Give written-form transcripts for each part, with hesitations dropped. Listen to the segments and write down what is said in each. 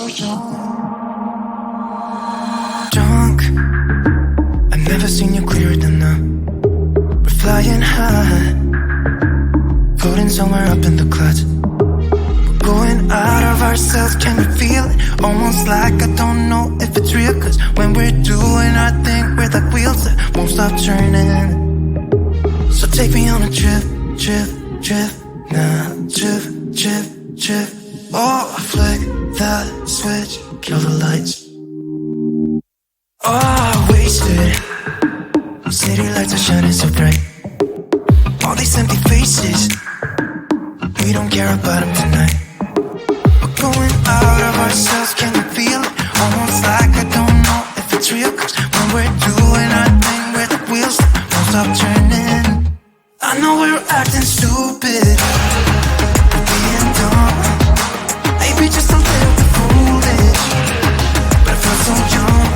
so young. Drunk, I've never seen you clearer than now. We're flying high, floating somewhere up in the clouds. We're going out of ourselves, can you feel it? Almost like I don't know if it's real. Cause when we're doing our thing, we're like wheels that won't stop turning. So take me on a trip, trip, trip. Now trip, trip, trip. Oh, flick that switch, kill the lights. Oh, wasted. City lights are shining so bright. All these empty faces, we don't care about them tonight. We're going out of ourselves, can you feel it? Almost like I don't know if it's real. Cause when we're doing our thing, we're the wheels that won't stop turning. I know we're acting stupid, we're being dumb, maybe just a little bit foolish, but I feel so young.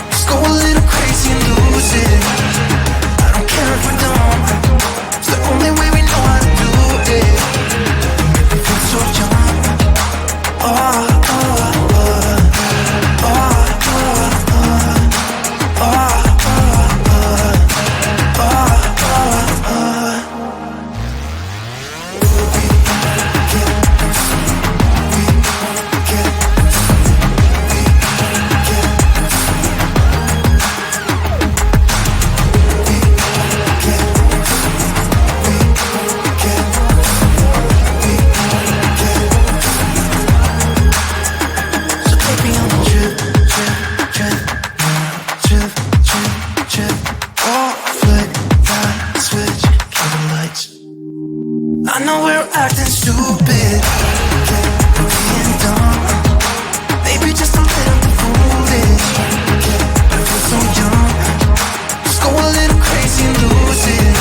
Let's go a little crazy and lose it. I don't care if we're dumb, it's the only way we know how to do it. Make me feel so young. Oh, oh, oh, oh, oh, oh, oh. I know we're acting stupid, we're being dumb, maybe just a little bit foolish, but I feel so young. Let's go a little crazy and lose it.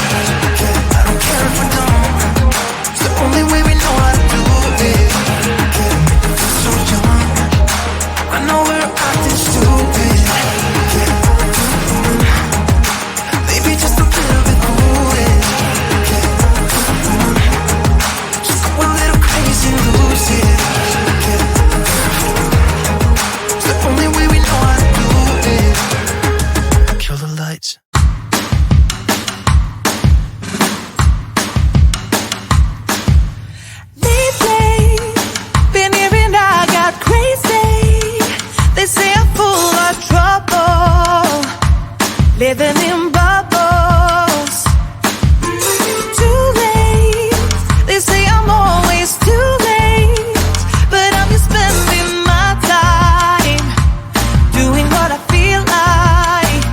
I don't care if we're dumb, it's the only way we know how to do it. Make me feel so young. I know we're acting stupid, maybe just a little bit foolish. Lose it. It's the only way we know how to do it. Kill the lights. Lately, been hearing I got crazy. They say I'm full of trouble, living in bubbles. Too late. They say I'm always too late, but I'm just spending my time doing what I feel like.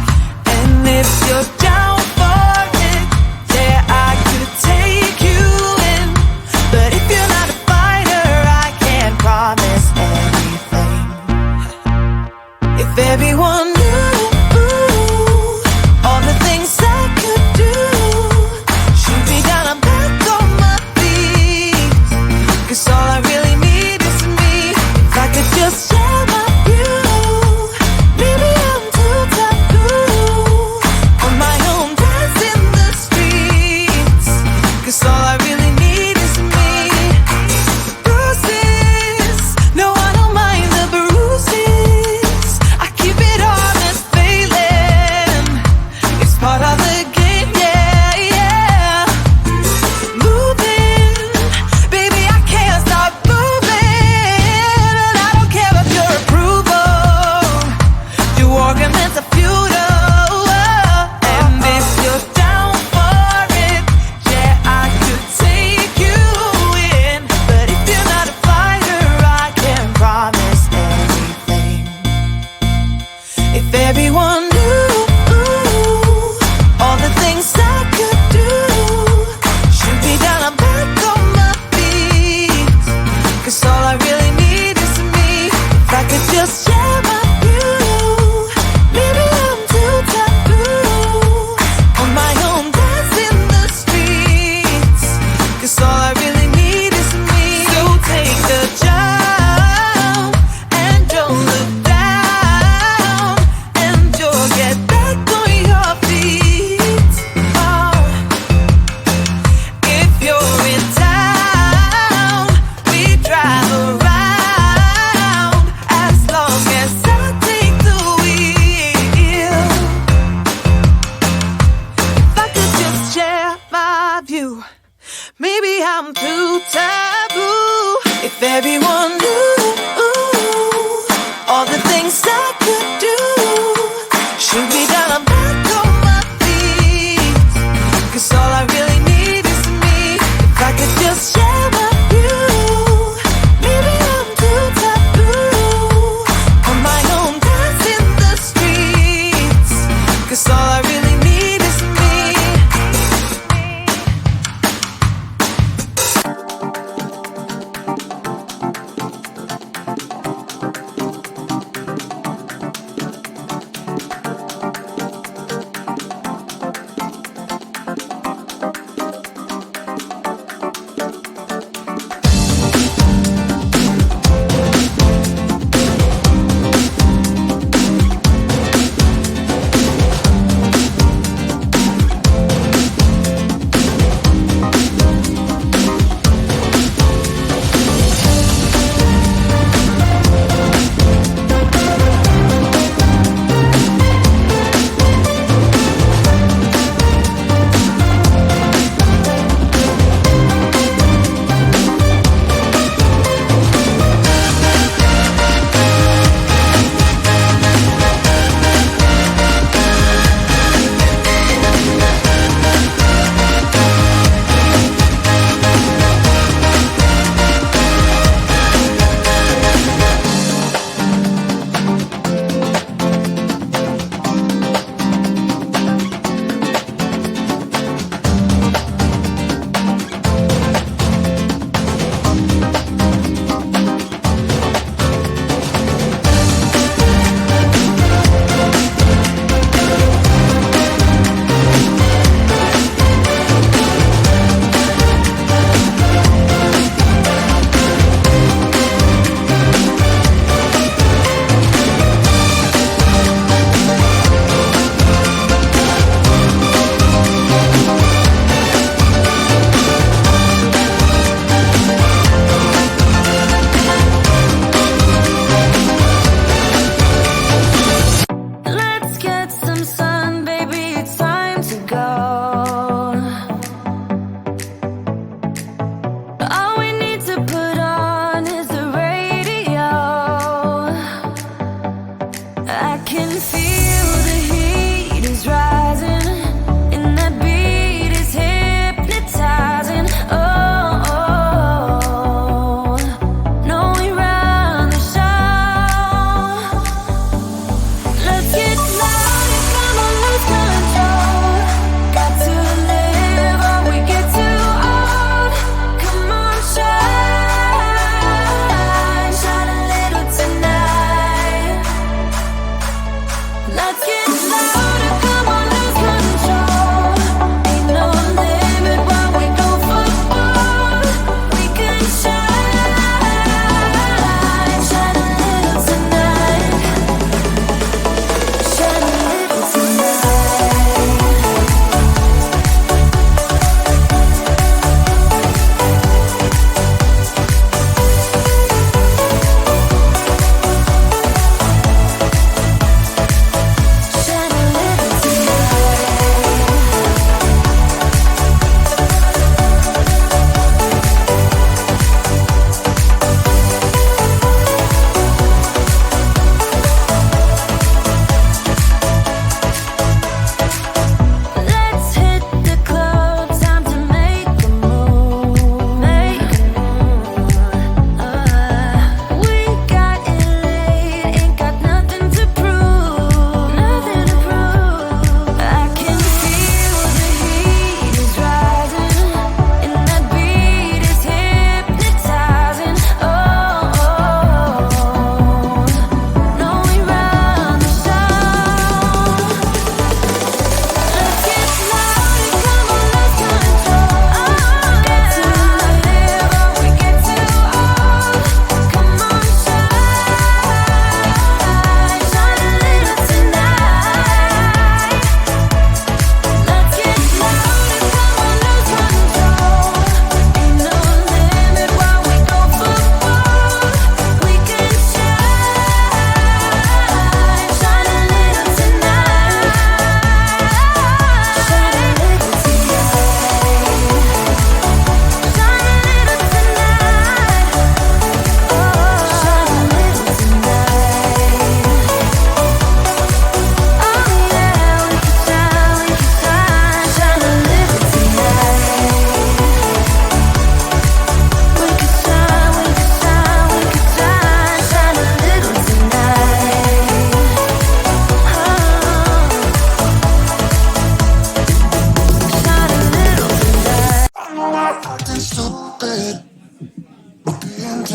And if you're down for it, yeah, I could take you in. But if you're not a fighter, I can't promise anything. If everyone knew all the things I could do, shoot me down, I'm back on my feet. Cause all I really need is me. If I could just share my view, maybe I'm too taboo. On my own, dance in the streets. Cause all I really need is me. Bruises, no, I don't mind the bruises. I keep it honest, failing. It's part of the game, yeah, yeah. Moving, baby, I can't stop moving. And I don't care about your approval. Your arguments are futile. And if you're down for it, yeah, I could take you in. But if you're not a fighter, I can't promise anything. If everyone knew all the things I could do, shoot me down, I'm back on my feet. Cause all I really need is me. If I could just share my view, maybe I'm too taboo. On my own, dance in the streets. Cause all I really need is me. So take the jump and don't look down, and you'll get back on your feet. Oh. If you're in town, we drive around everyone knew all the things I could do. Shoot me down, I'm back on my feet. 'Cause all I really need is me. If I could just share my view. Maybe I'm too taboo. On my own, dance in the streets. 'Cause all I really need is me.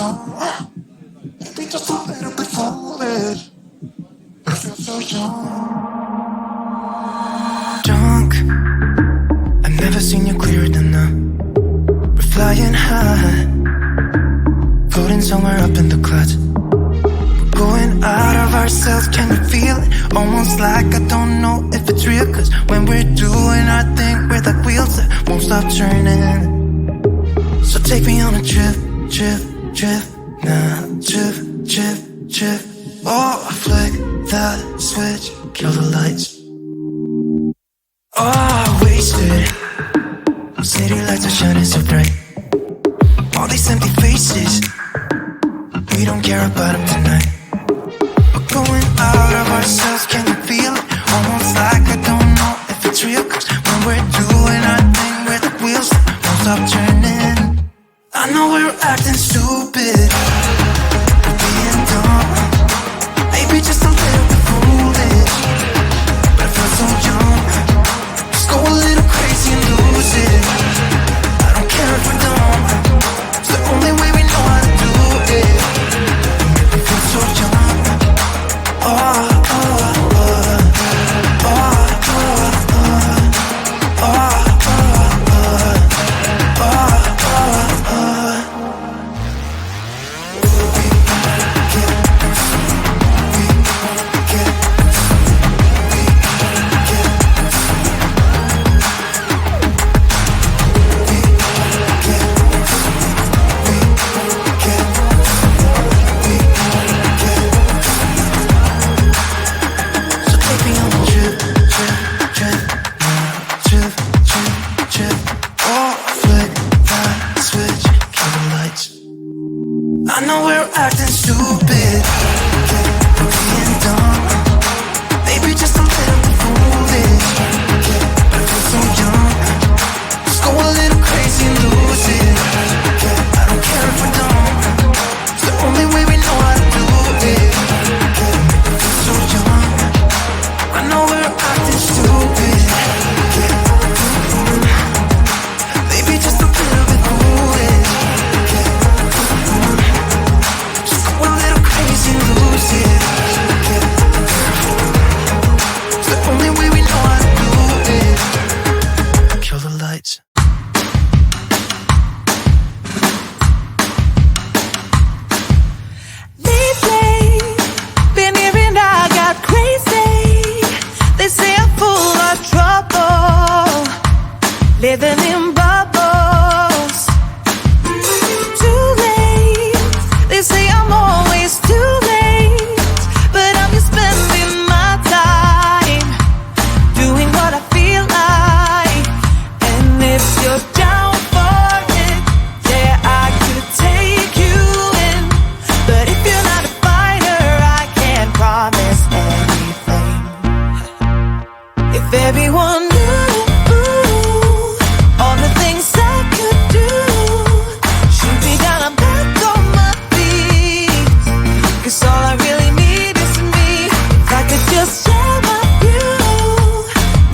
young. Maybe just a little bit foolish. I feel so young. Drunk. I've never seen you clearer than now. We're flying high, floating somewhere up in the clouds. We're going out of ourselves, can you feel it? Almost like I don't know if it's real. Cause when we're doing our thing, we're like wheels that won't stop turning. So take me on a trip, trip, trip. Now trip, trip, trip. Oh, I flick that switch, kill the lights. Oh, wasted. City lights are shining so bright. All these empty faces, we don't care about them tonight. We're going out of ourselves, can you feel it? Almost like I don't know if it's real. Cause when we're doing our thing, we're the wheels that won't stop turning. I know we're acting stupid, we're being dumb, maybe just a little bit foolish, but I feel so young. Let's go a little crazy and lose it. I don't care if we're dumb, it's the only way we know how to do it. We feel so young. Oh, oh, oh, oh, oh, oh, oh, oh, oh. I know we're acting stupid, we're being dumb, maybe just a little bit foolish, but I feel so young. Let's go a little crazy and lose it. I don't care if we're dumb, it's the only way we know how to do it. I feel so young. I know we're acting stupid, maybe just a little bit foolish. Lose it. It's the only way we know how to do it. Kill the lights. Lately, been hearing I got crazy. They say I'm full of trouble, living in bubbles. Too late. They say I'm always too late, but I'm just spending my time doing what I feel like. And if you're down for it, yeah, I could take you in. But if you're not a fighter, I can't promise anything. If everyone knew all the things I could do, shoot me down, I'm back on my feet. Cause all I really need is me. If I could just share my view,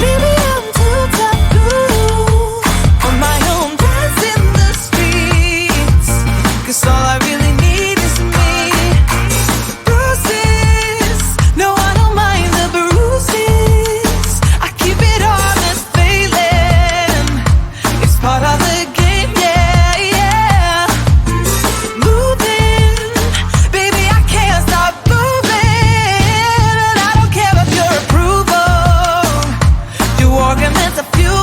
maybe I'm too taboo on my own, dance in the streets. Cause all I really need is me. Bruises, no, I don't mind the bruises. I keep it honest, failing. It's part of the game, yeah, yeah. Moving, baby, I can't stop moving. And I don't care about your approval. Your arguments are few.